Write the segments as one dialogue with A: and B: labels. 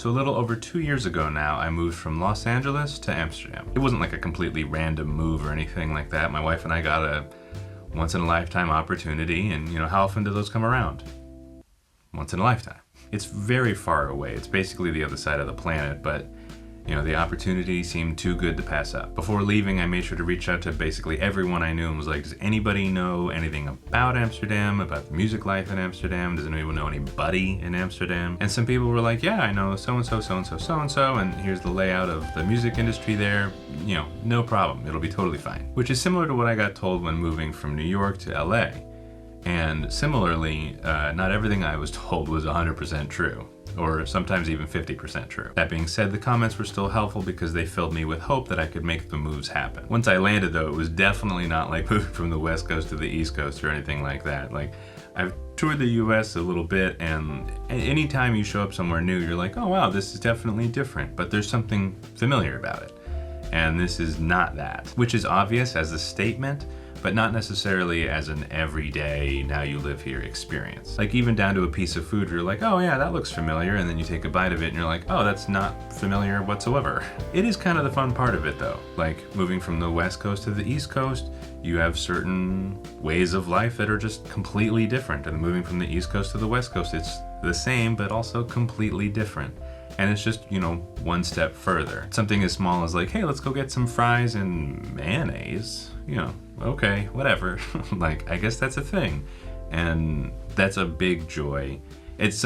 A: So a little over 2 years ago now, I moved from Los Angeles to Amsterdam. It wasn't like a completely random move or anything like that. My wife and I got a once-in-a-lifetime opportunity, and how often do those come around? Once in a lifetime. It's very far away. It's basically the other side of the planet, but the opportunity seemed too good to pass up. Before leaving, I made sure to reach out to basically everyone I knew and was like, does anybody know anything about Amsterdam, about the music life in Amsterdam? Does anyone know anybody in Amsterdam? And some people were like, yeah, I know so-and-so, so-and-so, so-and-so, and here's the layout of the music industry there. No problem. It'll be totally fine. Which is similar to what I got told when moving from New York to LA. And similarly, not everything I was told was 100% true, or sometimes even 50% true. That being said, the comments were still helpful because they filled me with hope that I could make the moves happen. Once I landed though, it was definitely not like moving from the West Coast to the East Coast or anything like that. Like, I've toured the US a little bit, and anytime you show up somewhere new, you're like, oh wow, this is definitely different, but there's something familiar about it. And this is not that, which is obvious as a statement, but not necessarily as an everyday, now you live here experience. Like even down to a piece of food, you're like, oh yeah, that looks familiar, and then you take a bite of it and you're like, oh, that's not familiar whatsoever. It is kind of the fun part of it though. Like moving from the West Coast to the East Coast, you have certain ways of life that are just completely different. And moving from the East Coast to the West Coast, it's the same, but also completely different. And it's just, one step further. Something as small as like, hey, let's go get some fries and mayonnaise. Okay, whatever. Like, I guess that's a thing. And that's a big joy.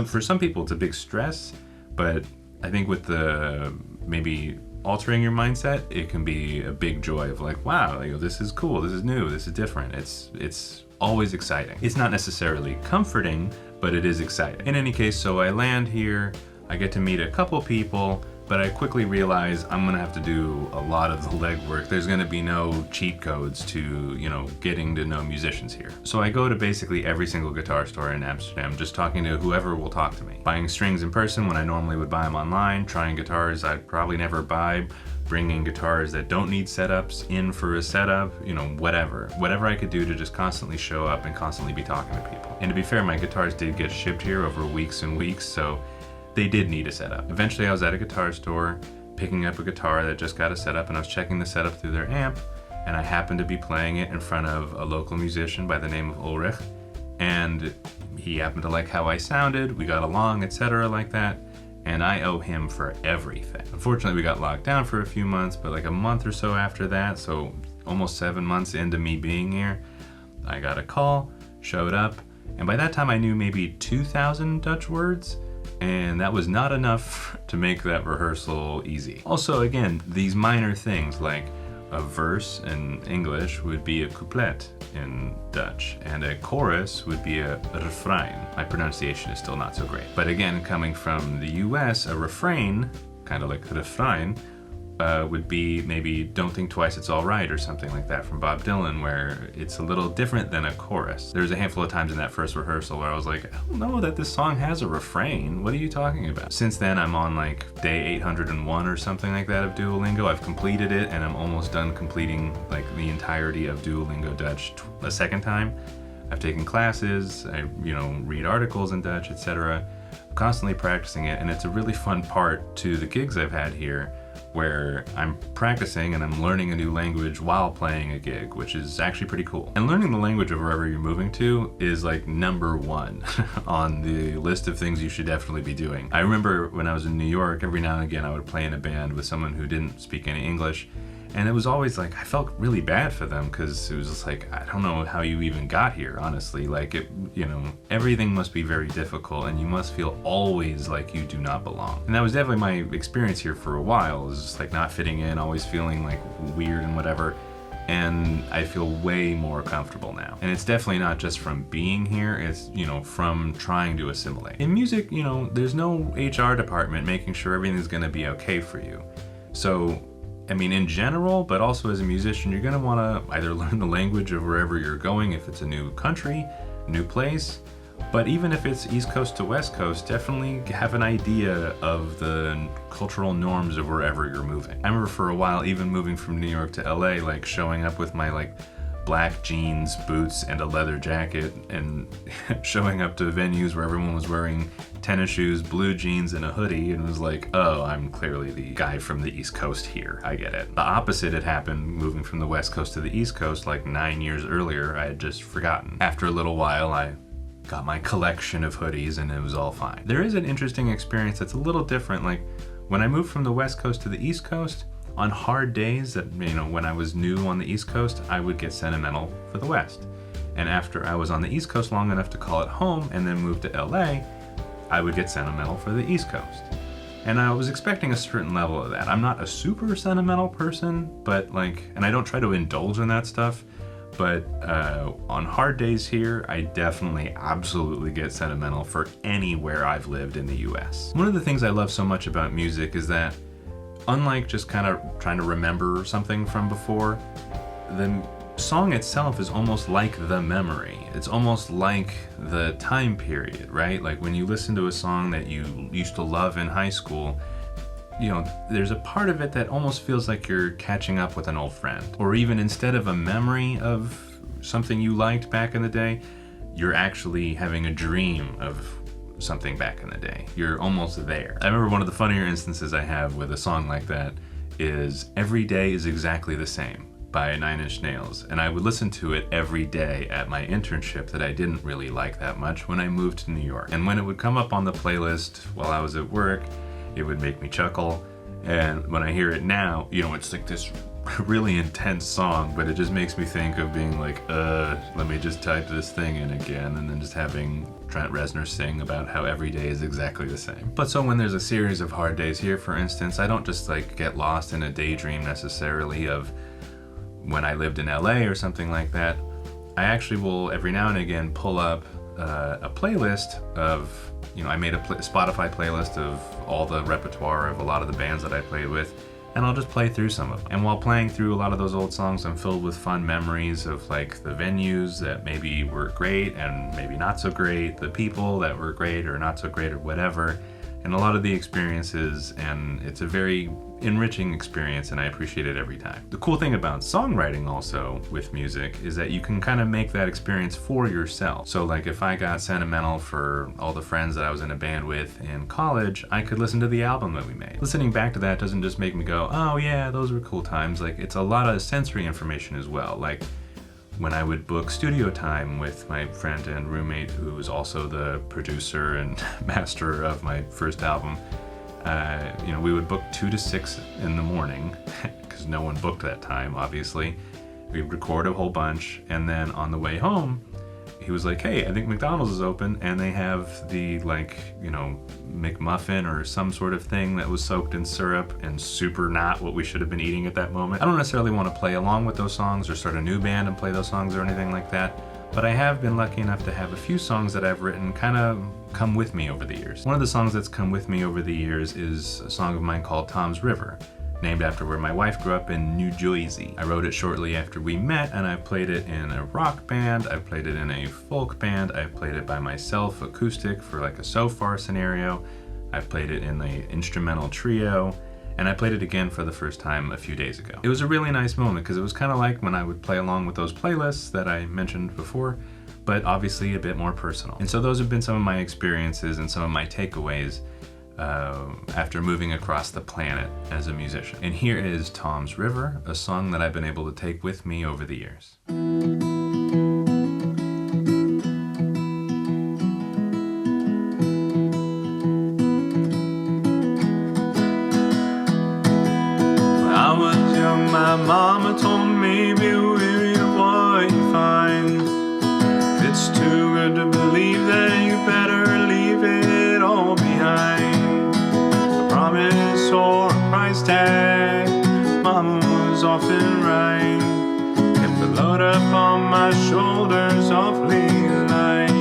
A: For some people, it's a big stress, but I think with the maybe altering your mindset, it can be a big joy of like, wow, this is cool, this is new, this is different. It's always exciting. It's not necessarily comforting, but it is exciting. In any case, so I land here, I get to meet a couple people, but I quickly realize I'm gonna have to do a lot of the legwork. There's gonna be no cheat codes to, getting to know musicians here. So I go to basically every single guitar store in Amsterdam, just talking to whoever will talk to me. Buying strings in person when I normally would buy them online, trying guitars I'd probably never buy, bringing guitars that don't need setups in for a setup, whatever I could do to just constantly show up and constantly be talking to people. And to be fair, my guitars did get shipped here over weeks and weeks, so they did need a setup. Eventually I was at a guitar store, picking up a guitar that just got a setup, and I was checking the setup through their amp, and I happened to be playing it in front of a local musician by the name of Ulrich, and he happened to like how I sounded, we got along, etc. like that, and I owe him for everything. Unfortunately, we got locked down for a few months, but like a month or so after that, so almost 7 months into me being here, I got a call, showed up, and by that time I knew maybe 2,000 Dutch words, and that was not enough to make that rehearsal easy. Also, again, these minor things like a verse in English would be a couplet in Dutch, and a chorus would be a refrain. My pronunciation is still not so great. But again, coming from the US, a refrain, kind of like refrain, would be maybe Don't Think Twice, It's All Right, or something like that from Bob Dylan, where it's a little different than a chorus. There's a handful of times in that first rehearsal where I was like, I don't know that this song has a refrain. What are you talking about? Since then, I'm on like day 801 or something like that of Duolingo. I've completed it, and I'm almost done completing like the entirety of Duolingo Dutch a second time. I've taken classes, I read articles in Dutch, etc. I'm constantly practicing it, and it's a really fun part to the gigs I've had here, where I'm practicing and I'm learning a new language while playing a gig, which is actually pretty cool. And learning the language of wherever you're moving to is like number one on the list of things you should definitely be doing. I remember when I was in New York, every now and again I would play in a band with someone who didn't speak any English, and it was always like, I felt really bad for them, because it was just like, I don't know how you even got here, honestly. Like, everything must be very difficult, and you must feel always like you do not belong. And that was definitely my experience here for a while. It was just like not fitting in, always feeling like weird and whatever. And I feel way more comfortable now. And it's definitely not just from being here, it's, from trying to assimilate. In music, there's no HR department making sure everything's gonna be okay for you. So, in general, but also as a musician, you're gonna wanna either learn the language of wherever you're going, if it's a new country, new place, but even if it's East Coast to West Coast, definitely have an idea of the cultural norms of wherever you're moving. I remember for a while, even moving from New York to LA, like showing up with my black jeans, boots, and a leather jacket, and showing up to venues where everyone was wearing tennis shoes, blue jeans, and a hoodie, and was like, oh, I'm clearly the guy from the East Coast here. I get it. The opposite had happened moving from the West Coast to the East Coast like 9 years earlier. I had just forgotten. After a little while, I got my collection of hoodies and it was all fine. There is an interesting experience that's a little different. Like when I moved from the West Coast to the East Coast, on hard days that, when I was new on the East Coast, I would get sentimental for the West. And after I was on the East Coast long enough to call it home and then move to LA, I would get sentimental for the East Coast. And I was expecting a certain level of that. I'm not a super sentimental person, but and I don't try to indulge in that stuff, but on hard days here, I definitely absolutely get sentimental for anywhere I've lived in the US. One of the things I love so much about music is that, unlike just kind of trying to remember something from before, the song itself is almost like the memory. It's almost like the time period, right? Like when you listen to a song that you used to love in high school, there's a part of it that almost feels like you're catching up with an old friend. Or even instead of a memory of something you liked back in the day, you're actually having a dream of something back in the day. You're almost there. I remember one of the funnier instances I have with a song like that is Every Day is Exactly the Same by 9 Inch Nails, and I would listen to it every day at my internship that I didn't really like that much when I moved to New York. And when it would come up on the playlist while I was at work, it would make me chuckle. And when I hear it now, it's like this really intense song, but it just makes me think of being like, let me just type this thing in again, and then just having Trent Reznor sing about how every day is exactly the same. But so when there's a series of hard days here, for instance, I don't just get lost in a daydream necessarily of when I lived in LA or something like that. I actually will every now and again pull up a playlist of, I made a Spotify playlist of all the repertoire of a lot of the bands that I played with, and I'll just play through some of them. And while playing through a lot of those old songs, I'm filled with fun memories of the venues that maybe were great and maybe not so great, the people that were great or not so great or whatever, and a lot of the experiences, and it's a very enriching experience and I appreciate it every time. The cool thing about songwriting also with music is that you can kind of make that experience for yourself. So if I got sentimental for all the friends that I was in a band with in college, I could listen to the album that we made. Listening back to that doesn't just make me go, oh yeah, those were cool times. It's a lot of sensory information as well. When I would book studio time with my friend and roommate, who was also the producer and master of my first album, we would book 2 to 6 in the morning because no one booked that time, obviously. We'd record a whole bunch, and then on the way home, he was like, hey, I think McDonald's is open, and they have the McMuffin or some sort of thing that was soaked in syrup and super not what we should have been eating at that moment. I don't necessarily want to play along with those songs or start a new band and play those songs or anything like that, but I have been lucky enough to have a few songs that I've written kind of come with me over the years. One of the songs that's come with me over the years is a song of mine called Tom's River, named after where my wife grew up in New Jersey. I wrote it shortly after we met, and I played it in a rock band, I played it in a folk band, I played it by myself acoustic for a so far scenario, I played it in the instrumental trio, and I played it again for the first time a few days ago. It was a really nice moment because it was kind of like when I would play along with those playlists that I mentioned before, but obviously a bit more personal. And so those have been some of my experiences and some of my takeaways after moving across the planet as a musician. And here is Tom's River, a song that I've been able to take with me over the years. My mama told me, be wary of what you find. If it's too good to believe, then you better leave it all behind. A promise or a price tag, mama was often right. Kept the load up on my shoulders awfully light.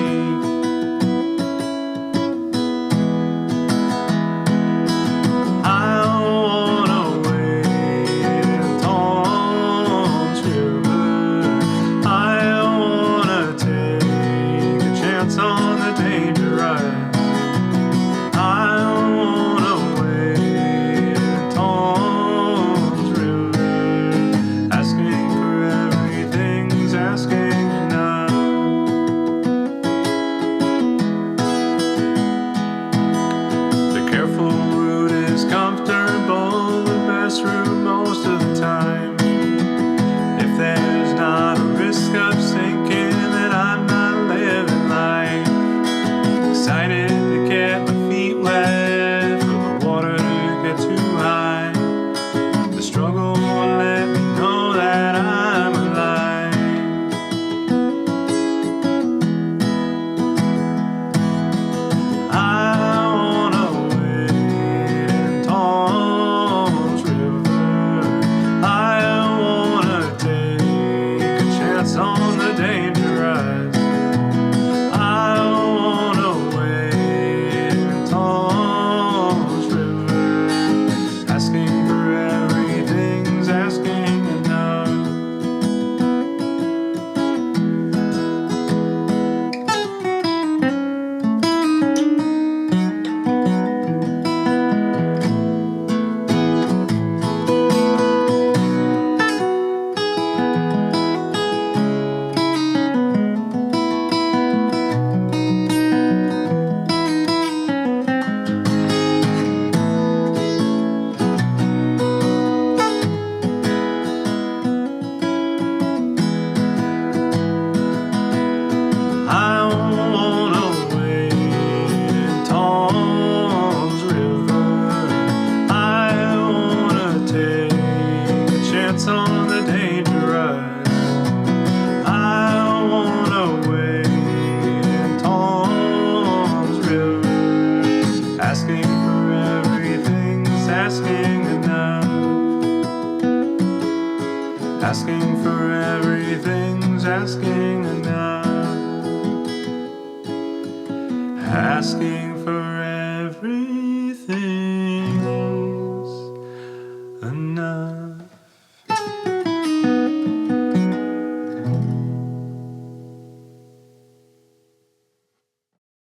A: asking enough. Asking for everything's asking enough. Asking for everything's enough.